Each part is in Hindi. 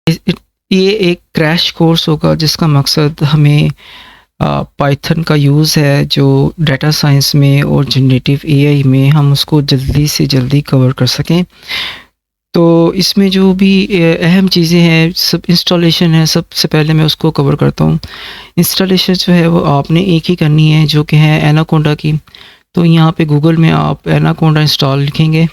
ये एक क्रैश कोर्स होगा जिसका मकसद हमें पाइथन का यूज़ है जो डेटा साइंस में और जनरेटिव एआई में हम उसको जल्दी से जल्दी कवर कर सकें। तो इसमें जो भी अहम चीज़ें हैं, सब इंस्टॉलेशन है, सबसे पहले मैं उसको कवर करता हूँ। इंस्टॉलेशन जो है वो आपने एक ही करनी है जो कि है एनाकोंडा की। तो यहाँ पे गूगल में आप एनाकोंडा इंस्टॉल लिखेंगे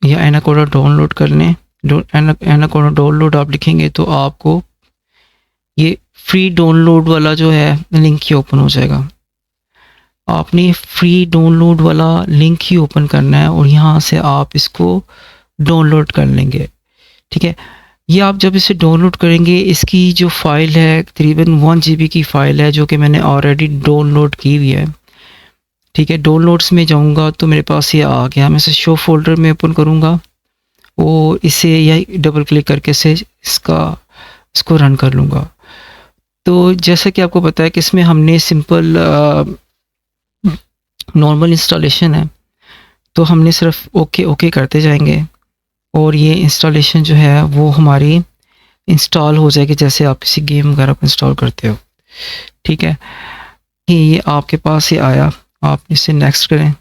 या एनाकोंडा डाउनलोड कर लें। एनाकोंडा डाउनलोड आप लिखेंगे तो आपको ये फ्री डाउनलोड वाला जो है लिंक ही ओपन हो जाएगा। आपने फ्री डाउनलोड वाला लिंक ही ओपन करना है और यहाँ से आप इसको डाउनलोड कर लेंगे। ठीक है, ये आप जब इसे डाउनलोड करेंगे इसकी जो फ़ाइल है तकरीबन 1 जीबी की फ़ाइल है जो कि मैंने ऑलरेडी डाउनलोड की हुई है। ठीक है, डाउनलोड्स में जाऊँगा तो मेरे पास ये आ गया। मैं इसे शो फ़ोल्डर में ओपन करूँगा और इसे या डबल क्लिक करके से इसको रन कर लूँगा। तो जैसा कि आपको पता है कि इसमें हमने सिंपल नॉर्मल इंस्टॉलेशन है, तो हमने सिर्फ ओके ओके करते जाएंगे और ये इंस्टॉलेशन जो है वो हमारी इंस्टॉल हो जाएगी जैसे आप किसी गेम वगैरह को इंस्टॉल करते हो। ठीक है, ये आपके पास ये आया, आप इसे नेक्स्ट करें।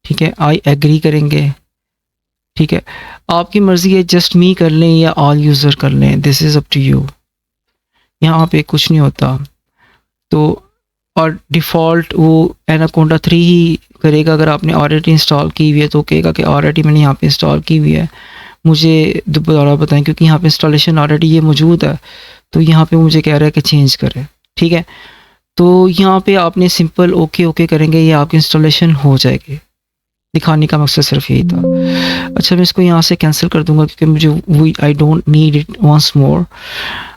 ठीक है, आई एग्री करेंगे। ठीक है, आपकी मर्ज़ी है जस्ट मी कर लें या ऑल यूज़र कर लें, this is up to you. यहाँ पे कुछ नहीं होता। तो और डिफ़ॉल्ट वो एनाकोंडा 3 ही करेगा। अगर आपने ऑलरेडी इंस्टॉल की हुई है तो कहेगा कि ऑलरेडी मैंने यहाँ पे इंस्टॉल की हुई है, मुझे दोबारा बताएं, क्योंकि यहाँ पे इंस्टॉलेशन ऑलरेडी ये मौजूद है। तो यहाँ पे मुझे कह रहा है कि चेंज करें। ठीक है, तो यहाँ पे आपने सिंपल ओके ओके करेंगे, ये आपकी इंस्टॉलेशन हो जाएगी। दिखाने का मकसद सिर्फ यही था। अच्छा, मैं इसको यहाँ से कैंसिल कर दूंगा क्योंकि मुझे वो I don't need it once more.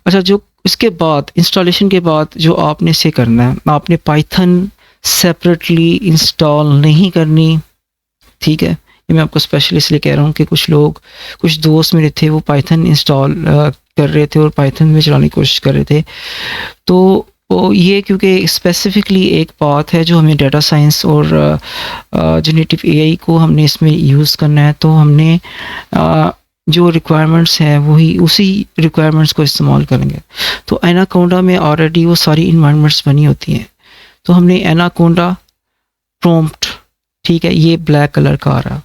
अच्छा, जो इसके बाद इंस्टॉलेशन के बाद जो आपने से करना है, आपने पाइथन सेपरेटली इंस्टॉल नहीं करनी। ठीक है, ये मैं आपको स्पेशली इसलिए कह रहा हूँ कि कुछ दोस्त मेरे थे वो पाइथन इंस्टॉल कर रहे थे और पाइथन में चलाने की कोशिश कर रहे थे। तो ये क्योंकि स्पेसिफिकली एक पाथ है जो हमें डेटा साइंस और जनरेटिव एआई को हमने इसमें यूज़ करना है, तो हमने जो रिक्वायरमेंट्स हैं वही उसी रिक्वायरमेंट्स को इस्तेमाल करेंगे। तो एनाकोंडा में ऑलरेडी वो सारी इन्वायरमेंट्स बनी होती हैं। तो हमने एनाकोंडा प्रॉम्प्ट, ठीक है, ये ब्लैक कलर का आ रहा,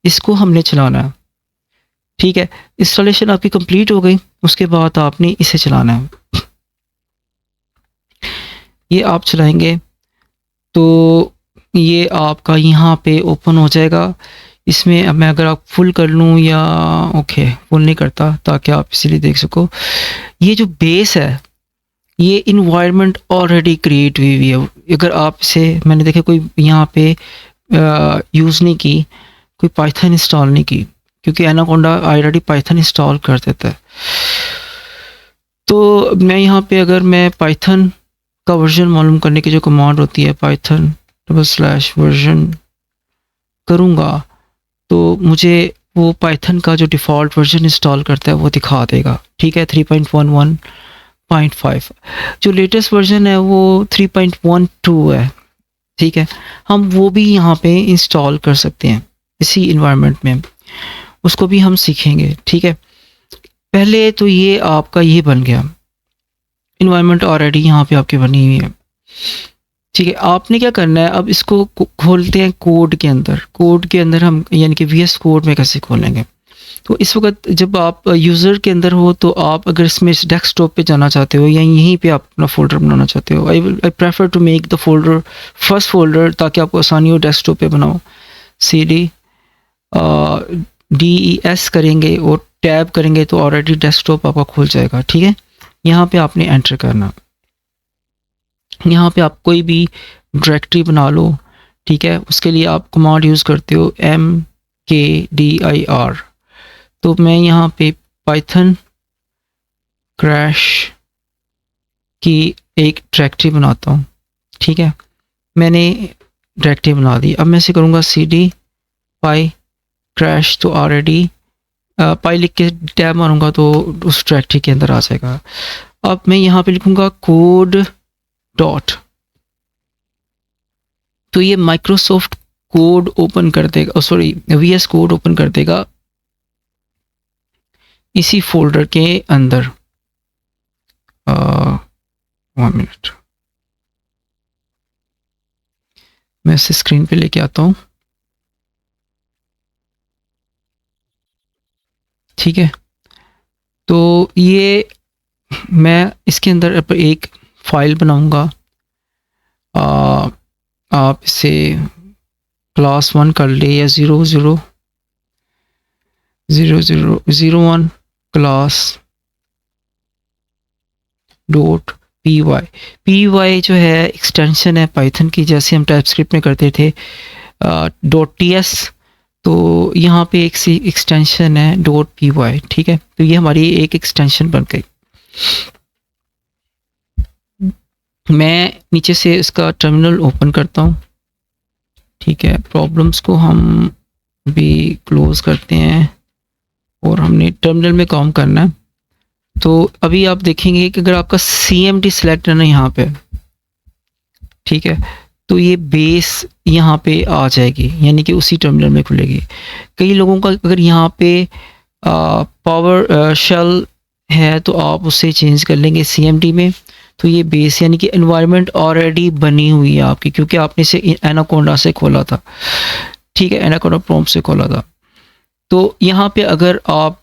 इसको हमने चलाना है। ठीक है, इंस्टॉलेशन आपकी कंप्लीट हो गई, उसके बाद आपने इसे चलाना है। ये आप चलाएंगे तो ये आपका यहाँ पे ओपन हो जाएगा। इसमें अब मैं अगर आप फुल कर लूँ या ओके फुल नहीं करता ताकि आप इसीलिए देख सको, ये जो बेस है ये इन्वायरमेंट ऑलरेडी क्रिएट हुई हुई है। अगर आप इसे मैंने देखा कोई यहाँ पे यूज़ नहीं की, कोई पाइथन इंस्टॉल नहीं की, क्योंकि एनाकोंडा ऑलरेडी पाइथन इंस्टॉल कर देता है। तो मैं यहाँ पे अगर मैं पाइथन का वर्जन मालूम करने की जो कमांड होती है पाइथन /वर्जन करूँगा तो मुझे वो पाइथन का जो डिफ़ॉल्ट वर्जन इंस्टॉल करता है वो दिखा देगा। ठीक है, 3.11.5। जो लेटेस्ट वर्जन है वो 3.12 है। ठीक है, हम वो भी यहाँ पे इंस्टॉल कर सकते हैं इसी इन्वायरमेंट में, उसको भी हम सीखेंगे। ठीक है, पहले तो ये आपका ये बन गया, इन्वायरमेंट ऑलरेडी यहाँ पे आपकी बनी हुई है। ठीक है, आपने क्या करना है, अब इसको खोलते हैं कोड के अंदर। कोड के अंदर हम यानी कि वीएस कोड में कैसे खोलेंगे, तो इस वक्त जब आप यूज़र के अंदर हो तो आप अगर इसमें डेस्कटॉप पे जाना चाहते हो या यहीं पे आप अपना फ़ोल्डर बनाना चाहते हो, I prefer to make the folder first folder ताकि आपको आसानी हो डेस्कटॉप पे बनाओ। CD/DES करेंगे और टैब करेंगे तो ऑलरेडी डेस्कटॉप आपका खुल जाएगा। ठीक है, यहाँ पे आपने एंटर करना, यहाँ पे आप कोई भी डायरेक्टरी बना लो। ठीक है, उसके लिए आप कमांड यूज़ करते हो mkdir। तो मैं यहाँ पे पाइथन क्रैश की एक डायरेक्टरी बनाता हूँ। ठीक है, मैंने डायरेक्टरी बना दी। अब मैं इसे करूँगा CD पाई क्रैश, तो ऑलरेडी पाई लिख के टैब मारूंगा तो उस डायरेक्टरी के अंदर आ जाएगा। अब मैं यहाँ पे लिखूँगा कोड डॉट, तो ये माइक्रोसॉफ्ट कोड ओपन कर देगा, सॉरी VS कोड ओपन कर देगा। इसी फोल्डर के अंदर 1 मिनट, मैं इसे स्क्रीन पे लेके आता हूँ। ठीक है, तो ये मैं इसके अंदर एक फाइल बनाऊंगा। आप इसे क्लास 1 कर ले या 000001 क्लास डॉट पी वाई जो है एक्सटेंशन है पाइथन की, जैसे हम टाइपस्क्रिप्ट में करते थे डॉट टी एस, तो यहाँ पे एक सी एक्सटेंशन है डॉट पी वाई। ठीक है, तो ये हमारी एक एक्सटेंशन बन गई। मैं नीचे से इसका टर्मिनल ओपन करता हूँ। ठीक है, प्रॉब्लम्स को हम भी क्लोज करते हैं और हमने टर्मिनल में काम करना है। तो अभी आप देखेंगे कि अगर आपका CMD सिलेक्ट है ना यहाँ पे, ठीक है, तो ये बेस यहाँ पे आ जाएगी, यानी कि उसी टर्मिनल में खुलेगी। कई लोगों का अगर यहाँ पे पावर शेल है तो आप उसे चेंज कर लेंगे CMD में, तो ये बेस यानी कि एनवायरनमेंट ऑलरेडी बनी हुई है आपकी, क्योंकि आपने इसे एनाकोंडा से खोला था। ठीक है, एनाकोंडा प्रॉम्प्ट से खोला था। तो यहाँ पे अगर आप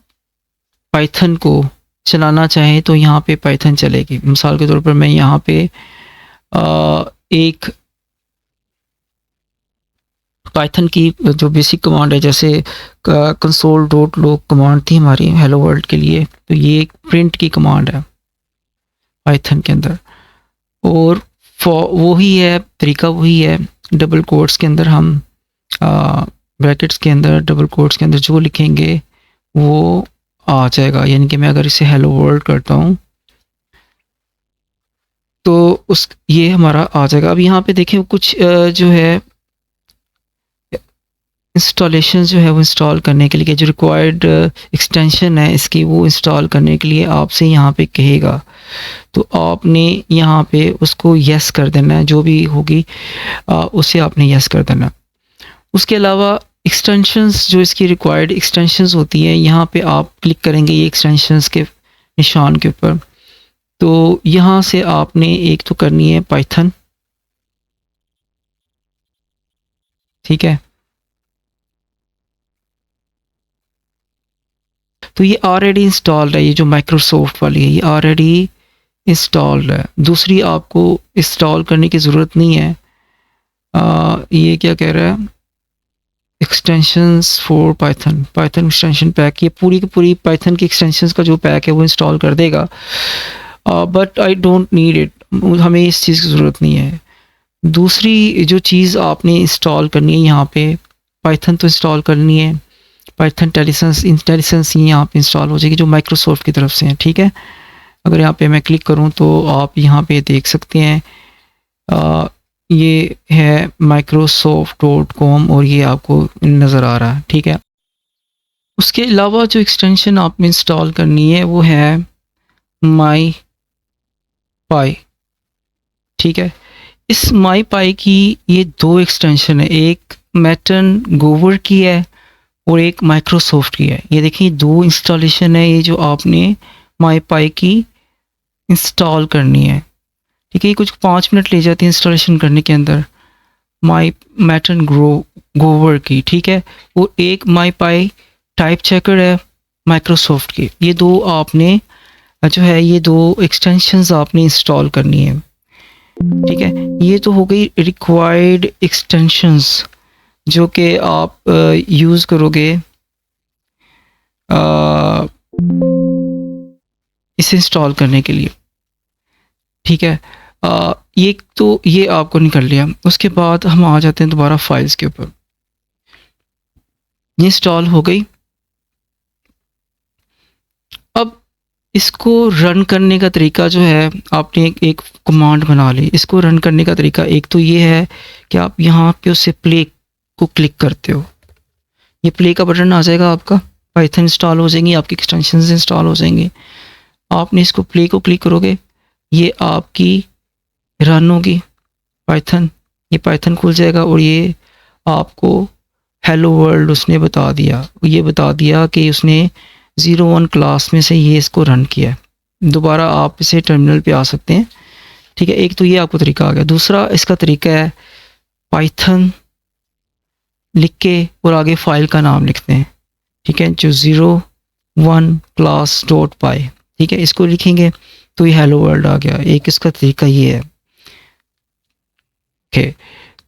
पाइथन को चलाना चाहें तो यहाँ पे पाइथन चलेगी। मिसाल के तौर पर मैं यहाँ पे एक पाइथन की जो बेसिक कमांड है, जैसे कंसोल डॉट लॉग कमांड थी हमारी हेलो वर्ल्ड के लिए, तो ये एक प्रिंट की कमांड है पाइथन के अंदर, और वही है तरीका, वही है। डबल कोट्स के अंदर हम ब्रैकेट्स के अंदर डबल कोट्स के अंदर जो लिखेंगे वो आ जाएगा। यानी कि मैं अगर इसे हेलो वर्ल्ड करता हूँ तो उस ये हमारा आ जाएगा। अब यहाँ पे देखें कुछ जो है इंस्टॉलेशन जो है वो इंस्टॉल करने के लिए जो रिक्वायर्ड एक्सटेंशन है इसकी, वो इंस्टॉल करने के लिए आपसे यहाँ पे कहेगा, तो आपने यहाँ पे उसको यस कर देना है। जो भी होगी उसे आपने यस कर देना। उसके अलावा एक्सटेंशंस, जो इसकी रिक्वायर्ड एक्सटेंशंस होती हैं, यहाँ पे आप क्लिक करेंगे ये एक्सटेंशंस के निशान के ऊपर, तो यहाँ से आपने एक तो करनी है पाइथन। ठीक है, तो ये ऑलरेडी इंस्टॉल्ड है, ये जो माइक्रोसॉफ्ट वाली है ये ऑलरेडी इंस्टॉल्ड है। दूसरी आपको इंस्टॉल करने की ज़रूरत नहीं है। ये क्या कह रहा है, extensions for Python, Python extension pack, ये पूरी की पूरी पाइथन की एक्सटेंशंस का जो पैक है वो इंस्टॉल कर देगा। But I don't need it, हमें इस चीज़ की ज़रूरत नहीं है। दूसरी जो चीज़ आपने इंस्टॉल करनी है यहाँ पे, पाइथन तो इंस्टॉल करनी है, पाइथन इंटेलिसेंस यहाँ पे इंस्टॉल हो जाएगी जो माइक्रोसॉफ्ट की तरफ से है। ठीक है, अगर यहाँ पे मैं क्लिक करूँ तो आप यहाँ पे देख सकते हैं ये है microsoft.com और ये आपको नज़र आ रहा है। ठीक है, उसके अलावा जो एक्सटेंशन आपने इंस्टॉल करनी है वो है माई पाई। ठीक है, इस माई पाई की ये दो एक्सटेंशन है, एक मैटन गोवर की है और एक माइक्रोसॉफ्ट की है। ये देखिए दो इंस्टॉलेशन है ये जो आपने माई पाई की इंस्टॉल करनी है। ठीक है, ये कुछ 5 मिनट ले जाती है इंस्टॉलेशन करने के अंदर, माई मैटन गोवर की। ठीक है, और एक माई पाई टाइप चेकर है माइक्रोसॉफ्ट की। ये दो आपने जो है ये दो एक्सटेंशंस आपने इंस्टॉल करनी है। ठीक है, ये तो हो गई रिक्वायर्ड एक्सटेंशंस जो कि आप यूज़ करोगे इसे इंस्टॉल करने के लिए। ठीक है, ये तो ये आपको निकल लिया। उसके बाद हम आ जाते हैं दोबारा फाइल्स के ऊपर। ये इंस्टॉल हो गई। अब इसको रन करने का तरीका जो है, आपने एक कमांड बना ली। इसको रन करने का तरीका एक तो ये है कि आप यहाँ पे उससे प्ले को क्लिक करते हो, ये प्ले का बटन आ जाएगा आपका, पाइथन इंस्टॉल हो जाएंगी, आपकी एक्सटेंशंस इंस्टॉल हो जाएंगे। आपने इसको प्ले को क्लिक करोगे, ये आपकी रन होगी पाइथन, ये पाइथन खुल जाएगा और ये आपको हेलो वर्ल्ड उसने बता दिया। ये बता दिया कि उसने 01 क्लास में से ये इसको रन किया है। दोबारा आप इसे टर्मिनल पे आ सकते हैं, ठीक है। एक तो ये आपको तरीका आ गया। दूसरा इसका तरीका है पाइथन लिख के और आगे फाइल का नाम लिखते हैं, ठीक है, जो 01 क्लास डॉट पाई, ठीक है, इसको लिखेंगे तो ये हेलो वर्ल्ड आ गया। एक इसका तरीका ये है, ओके।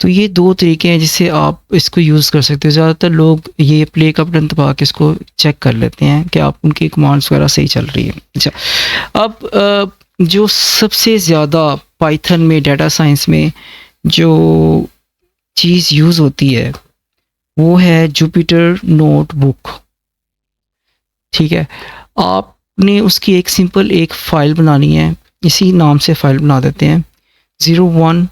तो ये दो तरीके हैं जिससे आप इसको यूज़ कर सकते हो। ज़्यादातर लोग ये प्ले का बटन दबा के इसको चेक कर लेते हैं कि आप उनकी कमांड्स वगैरह सही चल रही है। अच्छा, अब जो सबसे ज़्यादा पाइथन में डाटा साइंस में जो चीज़ यूज़ होती है वो है जुपिटर नोटबुक, ठीक है। आपने उसकी एक सिंपल एक फ़ाइल बनानी है, इसी नाम से फ़ाइल बना देते हैं 01,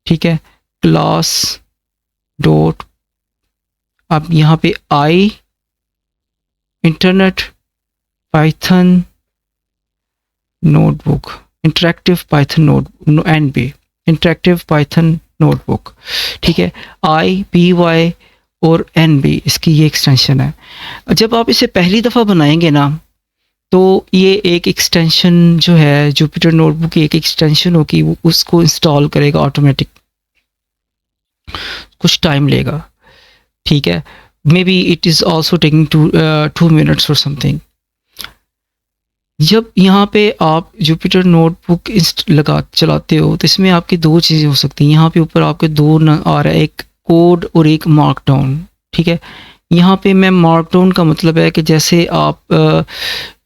ठीक है, क्लास डॉट, अब यहाँ पे I internet Python notebook, interactive Python note N B, interactive Python notebook, ठीक है। IPY और NB इसकी ये एक्सटेंशन है। जब आप इसे पहली दफ़ा बनाएंगे ना तो ये एक एक्सटेंशन जो है जुपिटर नोटबुक की एक एक्सटेंशन होगी, वो उसको इंस्टॉल करेगा ऑटोमेटिक, कुछ टाइम लेगा, ठीक है। May be it is also taking 2 minutes और समथिंग। जब यहाँ पे आप जुपिटर नोटबुक लगा चलाते हो तो इसमें आपकी दो चीज़ें हो सकती हैं। यहाँ पे ऊपर आपके दो आ रहा है, एक कोड और एक मार्कडाउन, ठीक है। यहाँ पे मैं मार्कडाउन का मतलब है कि जैसे आप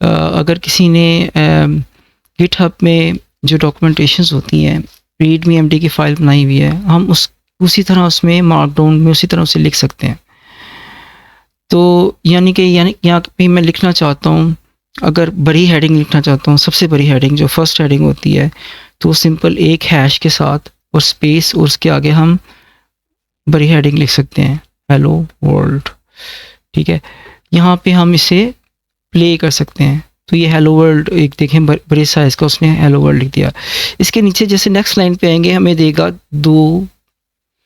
अगर किसी ने गिटहब में जो डॉक्यूमेंटेशंस होती हैं, रीडमी एमडी की फ़ाइल बनाई हुई है, हम उसी तरह उसमें मार्कडाउन में उसी तरह उसे लिख सकते हैं। तो यानी यहाँ पे मैं लिखना चाहता हूँ, अगर बड़ी हेडिंग लिखना चाहता हूँ, सबसे बड़ी हेडिंग जो फर्स्ट हेडिंग होती है, तो सिंपल एक हैश के साथ और स्पेस और उसके आगे हम बड़ी हेडिंग लिख सकते हैं हेलो वर्ल्ड, ठीक है। यहाँ पे हम इसे प्ले कर सकते हैं तो ये हेलो वर्ल्ड एक देखें बड़े साइज़ का उसने हेलो वर्ल्ड लिख दिया। इसके नीचे जैसे नेक्स्ट लाइन पे आएंगे हमें देगा दो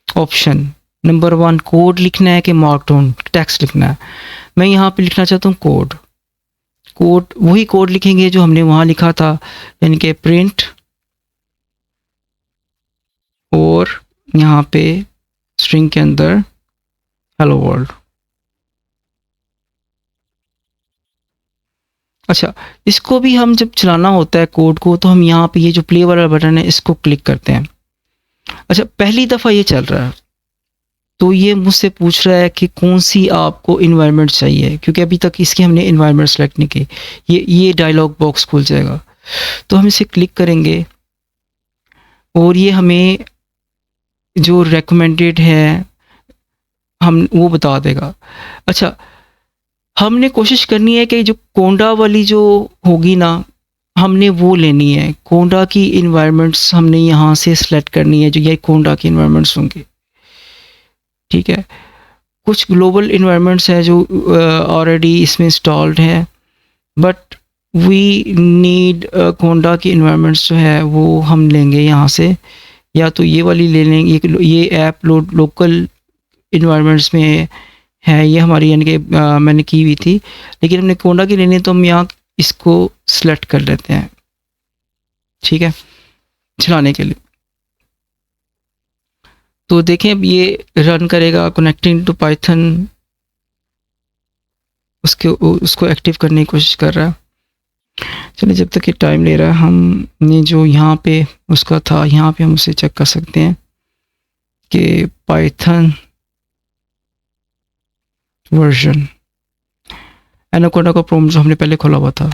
ऑप्शन, नंबर 1 कोड लिखना है कि मार्कडाउन टेक्स्ट लिखना है। मैं यहाँ पे लिखना चाहता हूँ कोड, वही कोड लिखेंगे जो हमने वहाँ लिखा था, यानी कि प्रिंट और यहाँ पे स्ट्रिंग के अंदर हेलो वर्ल्ड। अच्छा, इसको भी हम जब चलाना होता है कोड को तो हम यहाँ पे ये जो प्ले वाला बटन है इसको क्लिक करते हैं। अच्छा, पहली दफ़ा ये चल रहा है तो ये मुझसे पूछ रहा है कि कौन सी आपको इन्वायरमेंट चाहिए, क्योंकि अभी तक इसकी हमने इन्वायरमेंट सेलेक्ट नहीं की। ये डायलॉग बॉक्स खुल जाएगा तो हम इसे क्लिक करेंगे और ये हमें जो रेकमेंडेड है हम वो बता देगा। अच्छा, हमने कोशिश करनी है कि जो कोंडा वाली जो होगी ना हमने वो लेनी है, कोंडा की इन्वायरमेंट्स हमने यहाँ से सेलेक्ट करनी है, जो ये कोंडा की इन्वायरमेंट्स होंगी, ठीक है। कुछ ग्लोबल इन्वायरमेंट्स हैं जो ऑलरेडी इसमें इंस्टॉल्ड है, बट वी नीड कोंडा की इन्वायरमेंट्स जो है वो हम लेंगे यहाँ से, या तो ये वाली ले लेंगे। ये ऐप लोकल इन्वायरमेंट्स में है, ये हमारी यानी कि मैंने की हुई थी, लेकिन हमने कोंडा की लेनी है तो हम यहाँ इसको सेलेक्ट कर लेते हैं, ठीक है, चलाने के लिए। तो देखें अब ये रन करेगा कनेक्टिंग टू पाइथन, उसको एक्टिव करने की कोशिश कर रहा है। चलिए, जब तक ये टाइम ले रहा है हमने जो यहाँ पे उसका था यहाँ पे हम उसे चेक कर सकते हैं कि पाइथन वर्जन एनाकोडा का प्रॉम्प्ट जो हमने पहले खोला हुआ था,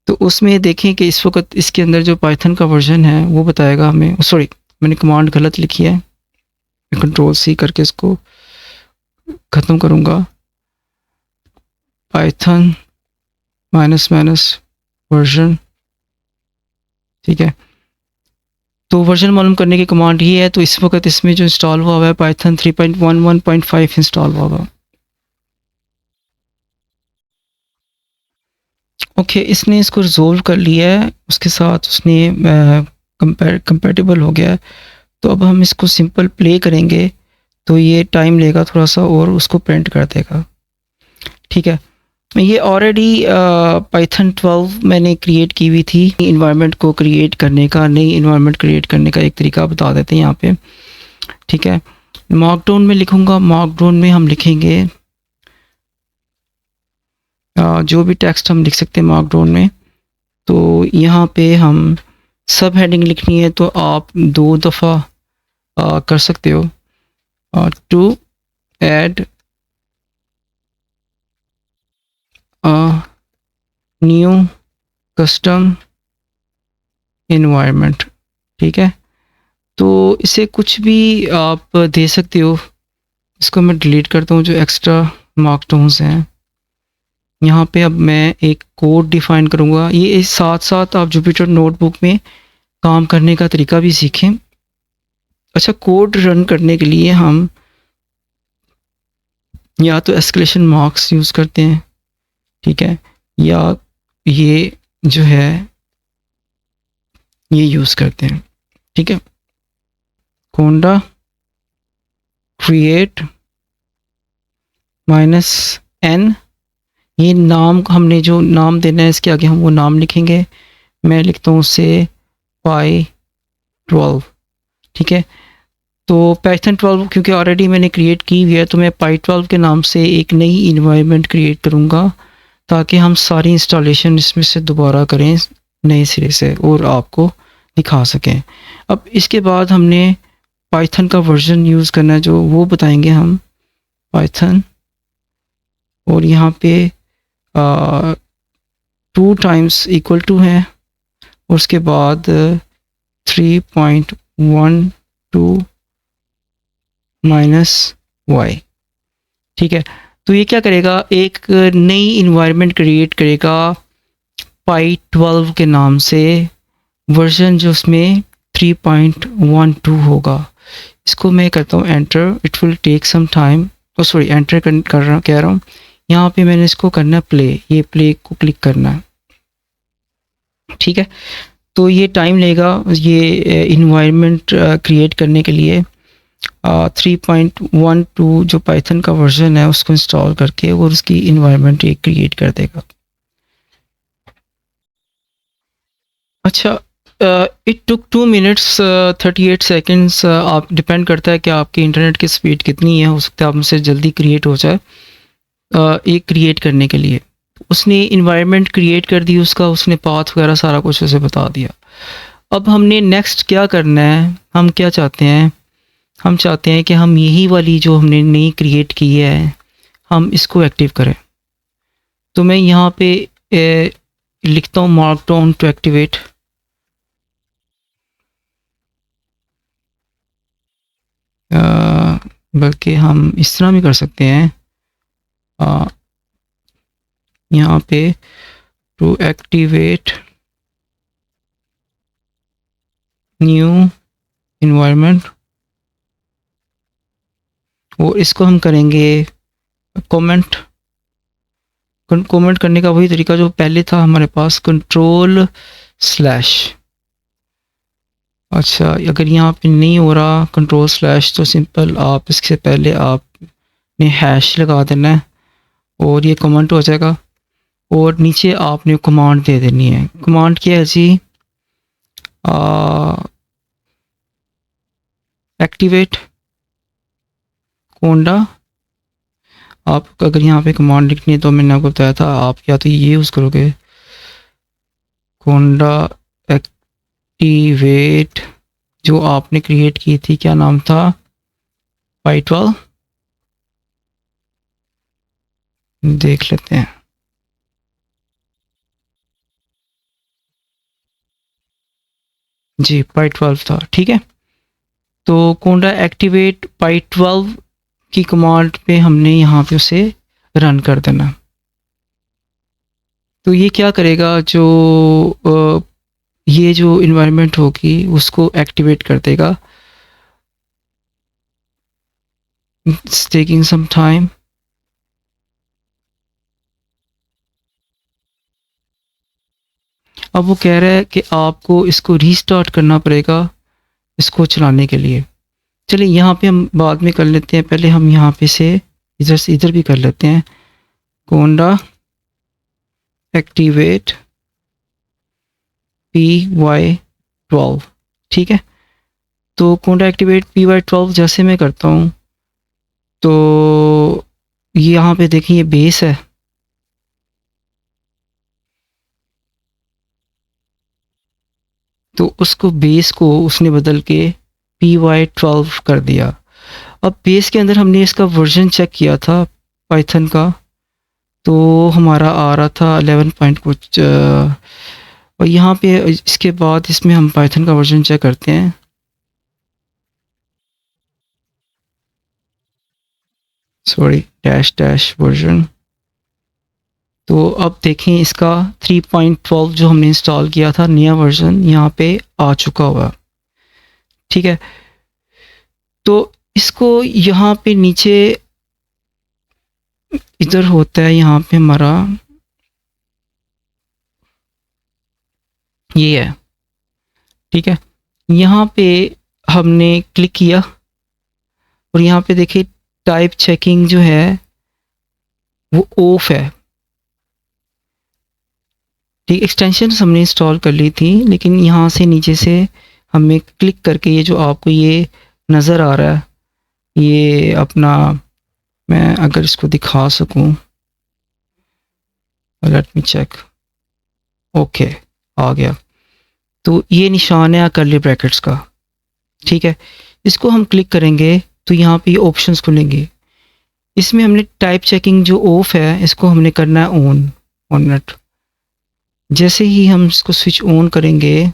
तो उसमें देखें कि इस वक्त इसके अंदर जो पाइथन का वर्जन है वो बताएगा हमें। सॉरी, मैंने कमांड गलत लिखी है, Ctrl+C करके इसको ख़त्म करूँगा। पाइथन -- वर्जन, ठीक है। तो वर्जन मालूम करने की कमांड ये है। तो इस वक्त इसमें जो इंस्टॉल हुआ है पाइथन 3.11.5 इंस्टॉल हुआ है। ओके, इसने इसको रिजोल्व कर लिया है, उसके साथ उसने कंपैटिबल हो गया है। तो अब हम इसको सिंपल प्ले करेंगे तो ये टाइम लेगा थोड़ा सा और उसको प्रिंट कर देगा, ठीक है। ये ऑलरेडी पाइथन 12 मैंने क्रिएट की हुई थी। इन्वायरमेंट को क्रिएट करने का, नई इन्वायरमेंट क्रिएट करने का एक तरीका बता देते हैं यहाँ पे। ठीक है, मार्कडाउन में लिखूँगा। मार्कडाउन में हम लिखेंगे जो भी टेक्स्ट हम लिख सकते हैं मार्कडाउन में। तो यहाँ पे हम सब हेडिंग लिखनी है तो आप 2 दफ़ा कर सकते हो। To add new custom environment. ठीक है, तो इसे कुछ भी आप दे सकते हो। इसको मैं डिलीट करता हूँ जो एक्स्ट्रा मार्कडाउन्स हैं। यहाँ पे अब मैं एक कोड डिफाइन करूँगा। ये इस साथ साथ आप जुपिटर नोटबुक में काम करने का तरीका भी सीखें। अच्छा, कोड रन करने के लिए हम या तो एस्केलेशन मार्क्स यूज़ करते हैं, ठीक है, या ये जो है ये यूज़ करते हैं। ठीक है, कोंडा क्रिएट -n, ये नाम हमने जो नाम देना है इसके आगे हम वो नाम लिखेंगे। मैं लिखता हूँ उसे py12। ठीक है, तो पाइथन 12 क्योंकि ऑलरेडी मैंने क्रिएट की हुई है तो मैं py12 के नाम से एक नई इन्वायरमेंट क्रिएट करूँगा ताकि हम सारी इंस्टॉलेशन इसमें से दोबारा करें नए सिरे से और आपको दिखा सकें। अब इसके बाद हमने पाइथन का वर्जन यूज़ करना है जो वो बताएंगे हम। पाइथन और यहाँ पे 2 टाइम्स इक्वल टू है और उसके बाद 3.12 -y। ठीक है, तो ये क्या करेगा, एक नई इन्वायरमेंट क्रिएट करेगा py12 के नाम से, वर्जन जो उसमें 3.12 होगा। इसको मैं करता हूँ enter. It will take some time. Sorry, enter कर रहा कह रहा हूँ। यहाँ पे मैंने इसको करना है प्ले, ये प्ले को क्लिक करना है। ठीक है, तो ये टाइम लेगा ये इन्वायरमेंट क्रिएट करने के लिए। 3.12 जो पाइथन का वर्जन है उसको इंस्टॉल करके और उसकी इन्वायरमेंट ये क्रिएट कर देगा। अच्छा, इट टुक 2 मिनट्स 38 सेकेंड्स। आप डिपेंड करता है कि आपकी इंटरनेट की स्पीड कितनी है। हो सकता है आप मुझसे जल्दी क्रिएट हो जाए। ये क्रिएट करने के लिए उसने इन्वायरमेंट क्रिएट कर दी, उसका उसने पाथ वगैरह सारा कुछ उसे बता दिया। अब हमने नेक्स्ट क्या करना है, हम क्या चाहते हैं, हम चाहते हैं कि हम यही वाली जो हमने नई क्रिएट की है हम इसको एक्टिव करें। तो मैं यहाँ पे लिखता हूँ मार्कडाउन टू एक्टिवेट। बल्कि हम इस तरह भी कर सकते हैं, यहाँ पे टू एक्टिवेट न्यू इन्वायरमेंट, और इसको हम करेंगे कमेंट। कमेंट करने का वही तरीका जो पहले था हमारे पास, कंट्रोल स्लैश। अच्छा, अगर यहाँ पे नहीं हो रहा कंट्रोल स्लैश तो सिंपल आप इससे पहले आपने हैश लगा देना है और ये कमेंट हो जाएगा। और नीचे आपने कमांड दे देनी है। कमांड क्या है जी, एक्टिवेट कोंडा। आप अगर यहाँ पे कमांड लिखनी है तो मैंने आपको बताया था आप या तो ये यूज़ करोगे, कोंडा एक्टिवेट जो आपने क्रिएट की थी, क्या नाम था, py12। देख लेते हैं। जी py12 था। ठीक है, तो कोंडा एक्टिवेट py12 की कमांड पे हमने यहाँ पे उसे रन कर देना। तो ये क्या करेगा, जो ये जो इन्वायरमेंट होगी उसको एक्टिवेट कर देगा। It's taking some time. अब वो कह रहा है कि आपको इसको रीस्टार्ट करना पड़ेगा इसको चलाने के लिए। चलिए यहाँ पे हम बाद में कर लेते हैं, पहले हम यहाँ पे से इधर भी कर लेते हैं। कोंडा एक्टिवेट py12, ठीक है। तो कोंडा एक्टिवेट py12 जैसे मैं करता हूँ तो यहाँ पे देखिए ये बेस है, तो उसको बेस को उसने बदल के py12 कर दिया। अब बेस के अंदर हमने इसका वर्जन चेक किया था पाइथन का, तो हमारा आ रहा था 11 पॉइंट कुछ, और यहाँ पे इसके बाद इसमें हम पाइथन का वर्जन चेक करते हैं। Sorry, dash dash version. तो अब देखें इसका 3.12 जो हमने इंस्टॉल किया था, नया वर्जन यहाँ पे आ चुका हुआ, ठीक है। तो इसको यहाँ पे नीचे इधर होता है, यहाँ पे हमारा ये है, ठीक है। यहाँ पे हमने क्लिक किया और यहाँ पे देखिए टाइप चेकिंग जो है वो ऑफ है, ठीक। एक्सटेंशन हमने इंस्टॉल कर ली थी, लेकिन यहाँ से नीचे से हमें क्लिक करके ये जो आपको ये नज़र आ रहा है, ये अपना, मैं अगर इसको दिखा सकूं, लेट मी चेक, ओके आ गया। तो ये निशान है कर्ली ब्रैकेट्स का, ठीक है। इसको हम क्लिक करेंगे तो यहाँ पे ये ऑप्शंस खुलेंगे। इसमें हमने टाइप चेकिंग जो ऑफ है इसको हमने करना है ऑन, 1 मिनट। जैसे ही हम इसको स्विच ऑन करेंगे,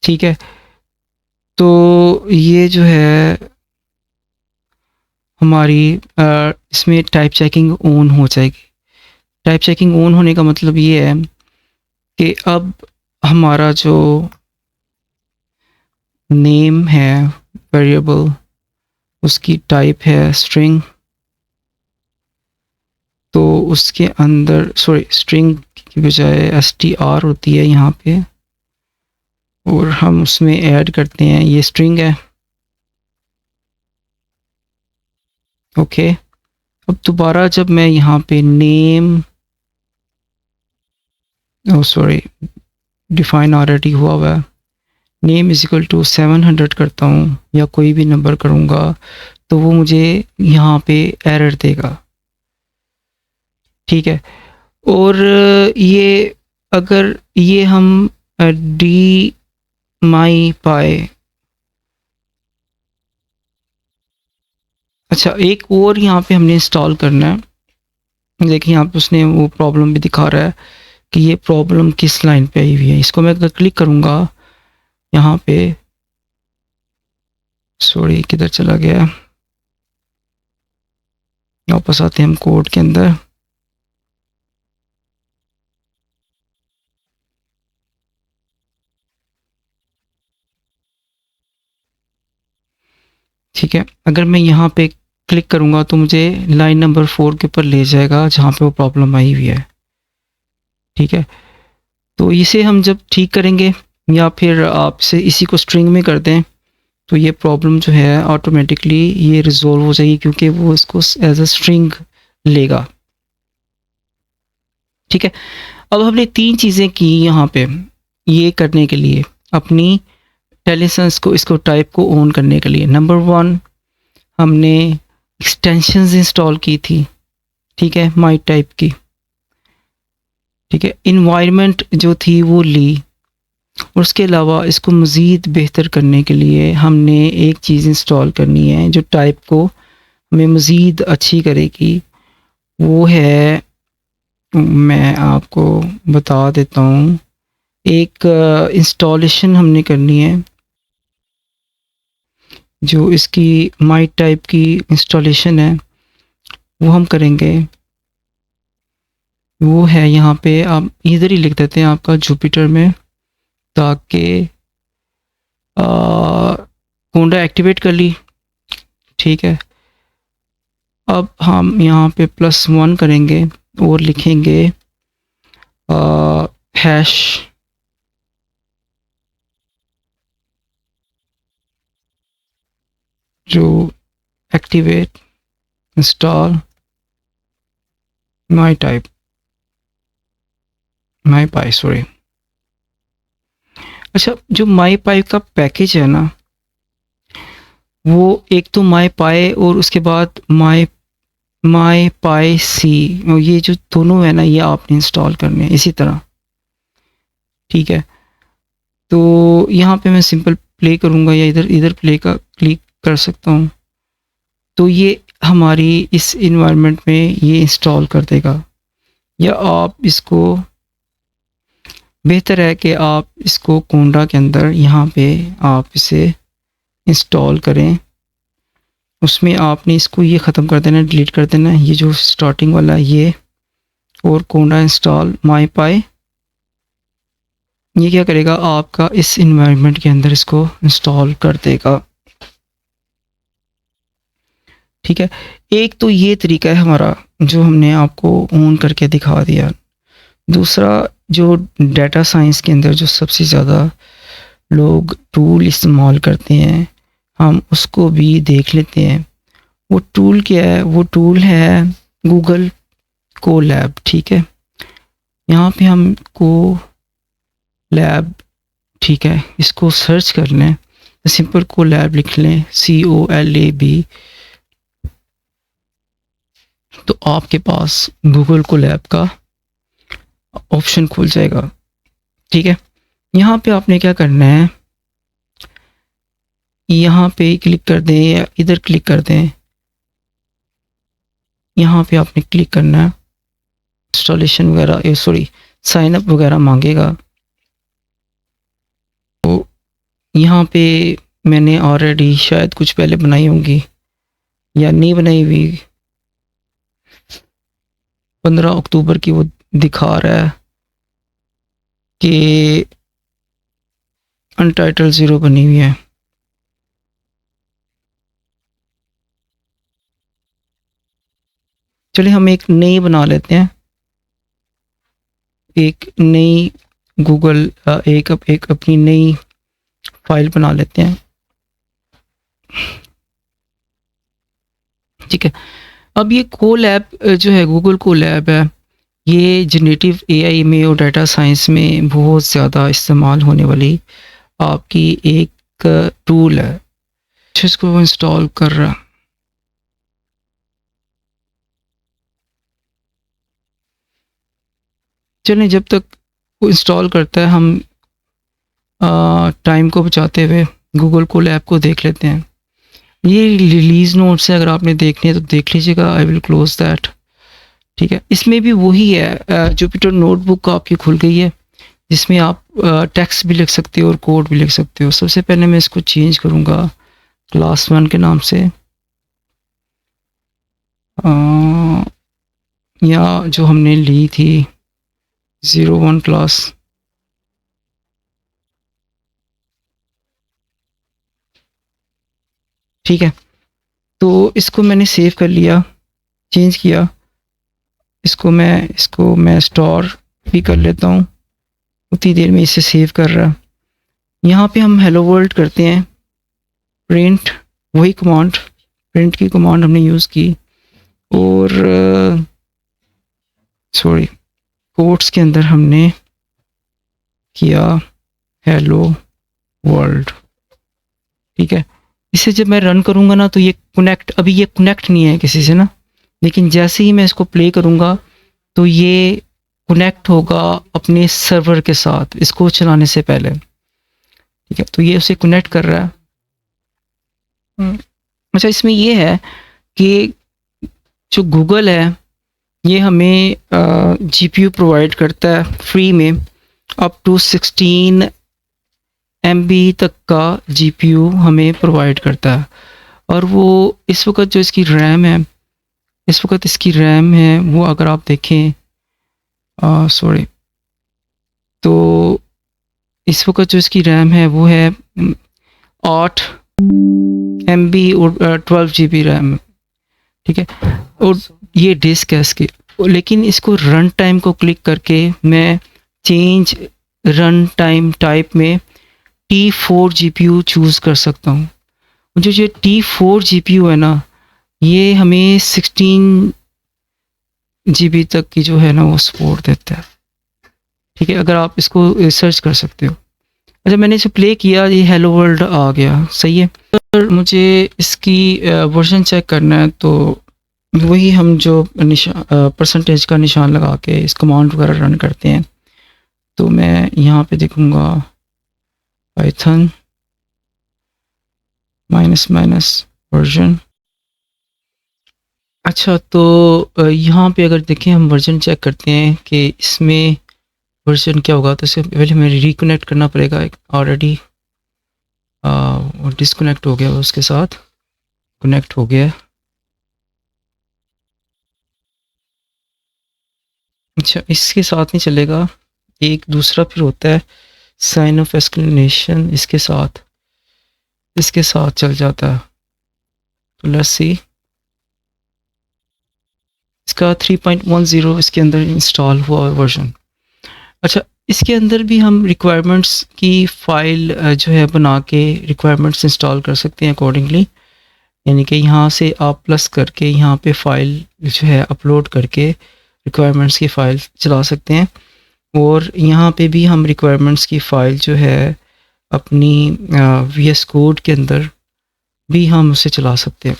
ठीक है, तो ये जो है हमारी इसमें टाइप चेकिंग ऑन हो जाएगी। टाइप चेकिंग ऑन होने का मतलब ये है कि अब हमारा जो नेम है वेरिएबल, उसकी टाइप है स्ट्रिंग, तो उसके अंदर, सॉरी, स्ट्रिंग की बजाय str होती है यहाँ पे, और हम उसमें ऐड करते हैं, ये स्ट्रिंग है, ओके। अब दोबारा जब मैं यहाँ पे नेम, ओ सॉरी, डिफाइन ऑलरेडी हुआ है, नेम इज इक्वल टू 700 करता हूँ या कोई भी नंबर करूँगा तो वो मुझे यहाँ पे एरर देगा, ठीक है। और ये अगर ये हम डी माई पाए, अच्छा एक और यहाँ पे हमने इंस्टॉल करना है। देखिए यहाँ पे उसने वो प्रॉब्लम भी दिखा रहा है कि ये प्रॉब्लम किस लाइन पे आई हुई है। इसको मैं अगर क्लिक करूँगा यहाँ पे, सॉरी किधर चला गया, वापस आते हैं हम कोड के अंदर। ठीक है, अगर मैं यहाँ पे क्लिक करूँगा तो मुझे लाइन नंबर 4 के ऊपर ले जाएगा जहाँ पे वो प्रॉब्लम आई हुई है, ठीक है। तो इसे हम जब ठीक करेंगे या फिर आपसे इसी को स्ट्रिंग में कर दें तो ये प्रॉब्लम जो है ऑटोमेटिकली ये रिजॉल्व हो जाएगी, क्योंकि वो इसको एज अ स्ट्रिंग लेगा, ठीक है। अब हमने 3 चीज़ें की यहाँ पे ये करने के लिए, अपनी टेलिसेंस को, इसको टाइप को ऑन करने के लिए। नंबर 1, हमने एक्सटेंशंस इंस्टॉल की थी, ठीक है, माई टाइप की, ठीक है। इन्वायरमेंट जो थी वो ली, और उसके अलावा इसको मज़ीद बेहतर करने के लिए हमने एक चीज़ इंस्टॉल करनी है जो टाइप को हमें मज़ीद अच्छी करेगी। वो है, मैं आपको बता देता हूँ, एक इंस्टॉलेशन हमने करनी है जो इसकी माई टाइप की इंस्टॉलेशन है वो हम करेंगे। वो है यहाँ पे, आप इधर ही लिख देते हैं आपका जुपिटर में, ताकि कोंडा एक्टिवेट कर ली, ठीक है। अब हम यहाँ पे +1 करेंगे और लिखेंगे हैश जो एक्टिवेट इंस्टॉल माई पाई सॉरी। अच्छा, जो माई पाई का पैकेज है ना, वो एक तो माई पाई और उसके बाद माई पाई सी, और ये जो दोनों है ना, ये आपने इंस्टॉल करने हैं इसी तरह। ठीक है, तो यहाँ पे मैं सिंपल प्ले करूँगा या इधर इधर प्ले का क्लिक कर सकता हूँ, तो ये हमारी इस इन्वायरमेंट में ये इंस्टॉल कर देगा। या आप इसको, बेहतर है कि आप इसको कोंडा के अंदर यहाँ पे आप इसे इंस्टॉल करें। उसमें आपने इसको ये ख़त्म कर देना, डिलीट कर देना, ये जो स्टार्टिंग वाला है ये, और कोंडा इंस्टॉल माई पाई, ये क्या करेगा, आपका इस इन्वायरमेंट के अंदर इसको इंस्टॉल कर देगा। ठीक है, एक तो ये तरीका है हमारा जो हमने आपको ऑन करके दिखा दिया। दूसरा, जो डाटा साइंस के अंदर जो सबसे ज़्यादा लोग टूल इस्तेमाल करते हैं, हम उसको भी देख लेते हैं। वो टूल क्या है? वो टूल है गूगल कोलैब। ठीक है, यहाँ पे हम कोलैब, ठीक है, इसको सर्च कर लें, सिंपल कोलैब लिख लें, COLAB, तो आपके पास गूगल कोलैब का ऑप्शन खुल जाएगा। ठीक है, यहाँ पे आपने क्या करना है, यहाँ पे क्लिक कर दें या इधर क्लिक कर दें, यहाँ पे आपने क्लिक करना है, इंस्टॉलेशन वगैरह, सॉरी साइन अप वगैरह मांगेगा। तो यहाँ पे मैंने ऑलरेडी शायद कुछ पहले बनाई होंगी या नहीं बनाई हुई, 15 अक्टूबर की वो दिखा रहा है कि अनटाइटल 0 बनी हुई है। चलिए हम एक नई बना लेते हैं, एक नई गूगल एक अपनी नई फाइल बना लेते हैं। ठीक है, अब ये कोलैब जो है, गूगल कोलैब है, ये जनरेटिव AI में और डाटा साइंस में बहुत ज़्यादा इस्तेमाल होने वाली आपकी एक टूल है। इसको इंस्टॉल कर रहा, चलें जब तक वो इंस्टॉल करता है हम टाइम को बचाते हुए गूगल कोलैब को देख लेते हैं। ये रिलीज़ नोट्स है, अगर आपने देखने हैं तो देख लीजिएगा। I will close that. ठीक है, इसमें भी वही है, जुपिटर नोटबुक आपकी खुल गई है, जिसमें आप टेक्स्ट भी लिख सकते हो और कोड भी लिख सकते हो। सबसे पहले मैं इसको चेंज करूँगा क्लास 1 के नाम से, या जो हमने ली थी 01 क्लास। ठीक है, तो इसको मैंने सेव कर लिया, चेंज किया, इसको मैं स्टोर भी कर लेता हूँ, उतनी देर में इसे सेव कर रहा। यहाँ पे हम हेलो वर्ल्ड करते हैं, प्रिंट, वही कमांड, प्रिंट की कमांड हमने यूज़ की, और सॉरी कोट्स के अंदर हमने किया हेलो वर्ल्ड। ठीक है, इसे जब मैं रन करूँगा ना, तो ये कनेक्ट, अभी ये कनेक्ट नहीं है किसी से ना, लेकिन जैसे ही मैं इसको प्ले करूँगा तो ये कनेक्ट होगा अपने सर्वर के साथ इसको चलाने से पहले। ठीक है, तो ये उसे कनेक्ट कर रहा है। अच्छा, इसमें ये है कि जो गूगल है ये हमें GPU प्रोवाइड करता है फ्री में, अप टू 16 MB तक का GPU हमें प्रोवाइड करता है। और वो इस वक्त जो इसकी रैम है, इस वक्त इसकी रैम है वो अगर आप देखें, सॉरी, तो इस वक्त जो इसकी रैम है वो है 8 MB और 12 GB रैम। ठीक है, और ये डिस्क है इसकी, लेकिन इसको रन टाइम को क्लिक करके मैं चेंज रन टाइम टाइप में T4 GPU चूज़ कर सकता हूँ। जो ये T4 GPU है ना, ये हमें 16 GB तक की जो है ना वो सपोर्ट देता है। ठीक है, अगर आप इसको सर्च कर सकते हो। अच्छा, मैंने इसे प्ले किया, ये हेलो वर्ल्ड आ गया, सही है। अगर मुझे इसकी वर्जन चेक करना है तो वही हम जो परसेंटेज का निशान लगा के इस कमांड वगैरह रन करते हैं, तो मैं यहाँ पे देखूँगा पाइथन माइनस वर्जन। अच्छा, तो यहाँ पे अगर देखें हम वर्जन चेक करते हैं कि इसमें वर्जन क्या होगा, तो इससे पहले हमें रिकनेक्ट करना पड़ेगा। ऑलरेडी डिस्कनेक्ट हो गया, उसके साथ कनेक्ट हो गया। अच्छा, इसके साथ नहीं चलेगा, एक दूसरा फिर होता है साइन ऑफ एक्सक्लेमेशन, इसके साथ चल जाता है। तो लेट्स सी, इसका 3.10 इसके अंदर इंस्टॉल हुआ वर्जन। अच्छा, इसके अंदर भी हम रिक्वायरमेंट्स की फ़ाइल जो है बना के रिक्वायरमेंट्स इंस्टॉल कर सकते हैं अकॉर्डिंगली। यानी कि यहाँ से आप प्लस करके यहाँ पे फ़ाइल जो है अपलोड करके रिक्वायरमेंट्स की फ़ाइल चला सकते हैं। और यहाँ पे भी हम रिक्वायरमेंट्स की फ़ाइल जो है अपनी VS कोड के अंदर भी हम उसे चला सकते हैं।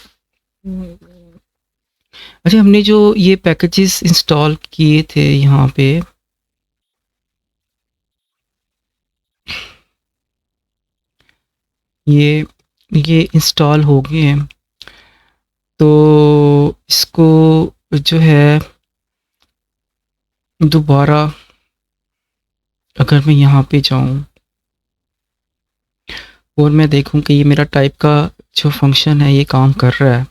अच्छा, हमने जो ये पैकेजेस इंस्टॉल किए थे यहाँ पे, ये इंस्टॉल हो गए हैं, तो इसको जो है दोबारा अगर मैं यहाँ पे जाऊँ और मैं देखूँ कि ये मेरा टाइप का जो फंक्शन है ये काम कर रहा है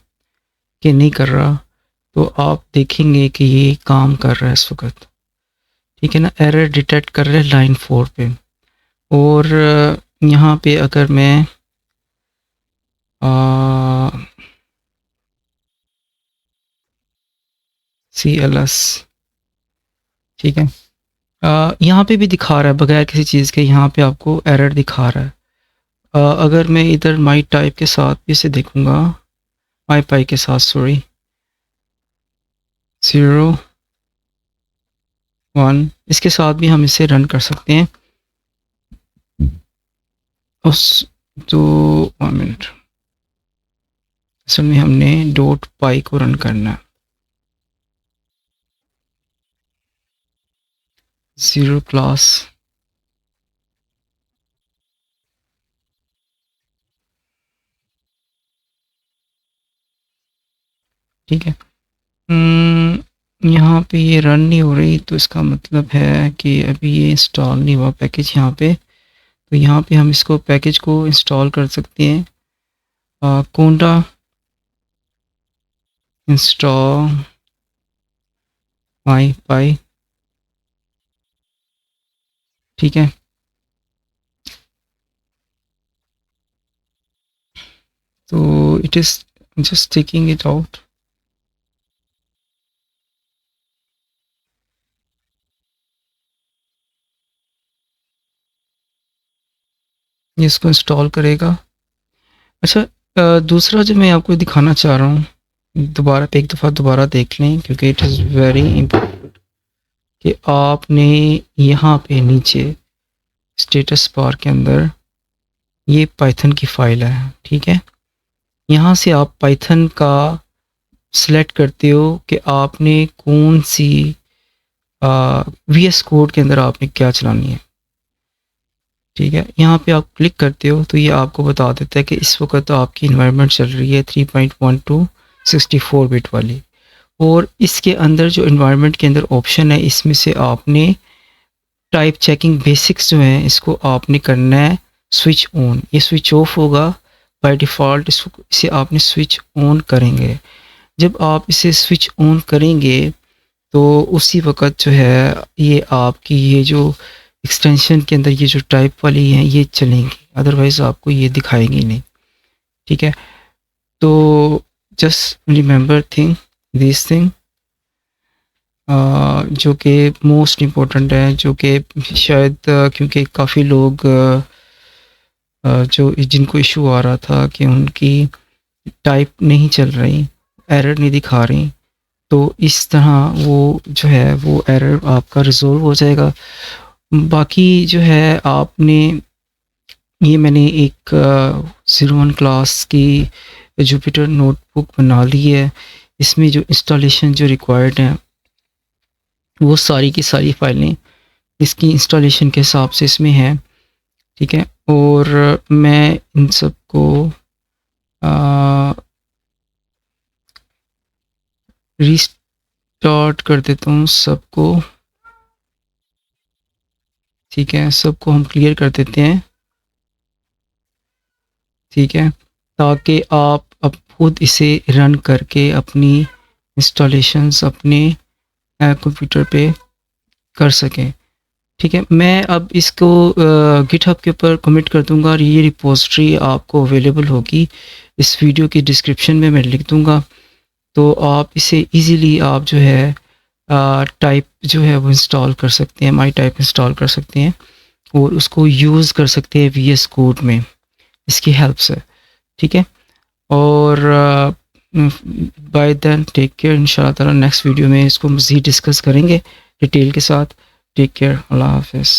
कि नहीं कर रहा, तो आप देखेंगे कि ये काम कर रहा है इस वक्त। ठीक है ना, एरर डिटेक्ट कर रहे हैं लाइन 4 पे। और यहाँ पे अगर मैं CLS, ठीक है, यहाँ पे भी दिखा रहा है बगैर किसी चीज़ के, यहाँ पे आपको एरर दिखा रहा है। अगर मैं इधर माई टाइप के साथ भी इसे देखूँगा, माई पाई के साथ, सॉरी, 0 1 इसके साथ भी हम इसे रन कर सकते हैं। उस तो 1 मिनट, असल में हमने डॉट पाई को रन करना है। 0 क्लास, ठीक है। यहाँ पे ये रन नहीं हो रही, तो इसका मतलब है कि अभी ये इंस्टॉल नहीं हुआ पैकेज यहाँ पे। तो यहाँ पे हम इसको पैकेज को इंस्टॉल कर सकते हैं। कोंडा इंस्टॉल माई पाई, ठीक है। तो it is just taking it out. ये इसको इंस्टॉल करेगा। अच्छा, दूसरा जो मैं आपको दिखाना चाह रहा हूँ, दोबारा पे एक दफ़ा दोबारा देख लें, क्योंकि इट इज़ वेरी इम्पोर्टेंट कि आपने यहाँ पे नीचे स्टेटस बार के अंदर ये पाइथन की फ़ाइल है, ठीक है। यहाँ से आप पाइथन का सिलेक्ट करते हो कि आपने कौन सी VS कोड के अंदर आपने क्या चलानी है, ठीक है। यहाँ पे आप क्लिक करते हो तो ये आपको बता देता है कि इस वक्त तो आपकी इन्वायरमेंट चल रही है 3.12 64 बिट वाली। और इसके अंदर जो इन्वायरमेंट के अंदर ऑप्शन है, इसमें से आपने टाइप चेकिंग बेसिक्स जो हैं इसको आपने करना है स्विच ऑन। ये स्विच ऑफ होगा बाय डिफ़ॉल्ट, इसे आपने स्विच ऑन करेंगे। जब आप इसे स्विच ऑन करेंगे तो उसी वक्त जो है ये आपकी ये जो एक्सटेंशन के अंदर ये जो टाइप वाली हैं ये चलेंगी, अदरवाइज़ आपको ये दिखाएंगी नहीं, ठीक है। तो जस्ट रिमेंबर दिस थिंग, जो कि मोस्ट इम्पोर्टेंट है, जो कि शायद क्योंकि काफ़ी लोग जो जिनको इशू आ रहा था कि उनकी टाइप नहीं चल रही, एरर नहीं दिखा रही, तो इस तरह वो जो है वो एरर आपका रिज़ॉल्व हो जाएगा। बाकी जो है आपने ये मैंने एक 01 क्लास की जुपिटर नोटबुक बना ली है। इसमें जो इंस्टॉलेशन जो रिक्वायर्ड है वो सारी की सारी फाइलें इसकी इंस्टॉलेशन के हिसाब से इसमें है, ठीक है। और मैं इन सब को रीस्टार्ट कर देता हूँ सबको, ठीक है। सबको हम क्लियर कर देते हैं, ठीक है, ताकि आप अब खुद इसे रन करके अपनी इंस्टॉलेशंस अपने कंप्यूटर पे कर सकें, ठीक है। मैं अब इसको गिटहब के ऊपर कमिट कर दूंगा और ये रिपोजिटरी आपको अवेलेबल होगी इस वीडियो की डिस्क्रिप्शन में मैं लिख दूंगा। तो आप इसे इजीली आप जो है टाइप जो है वो इंस्टॉल कर सकते हैं, माई टाइप इंस्टॉल कर सकते हैं और उसको यूज़ कर सकते हैं VS कोड में इसकी हेल्प से, ठीक है। और बाय देन टेक केयर, इंशाल्लाह ताला नेक्स्ट वीडियो में इसको मज़ीद डिस्कस करेंगे डिटेल के साथ। टेक केयर, अल्लाह हाफ़िज़।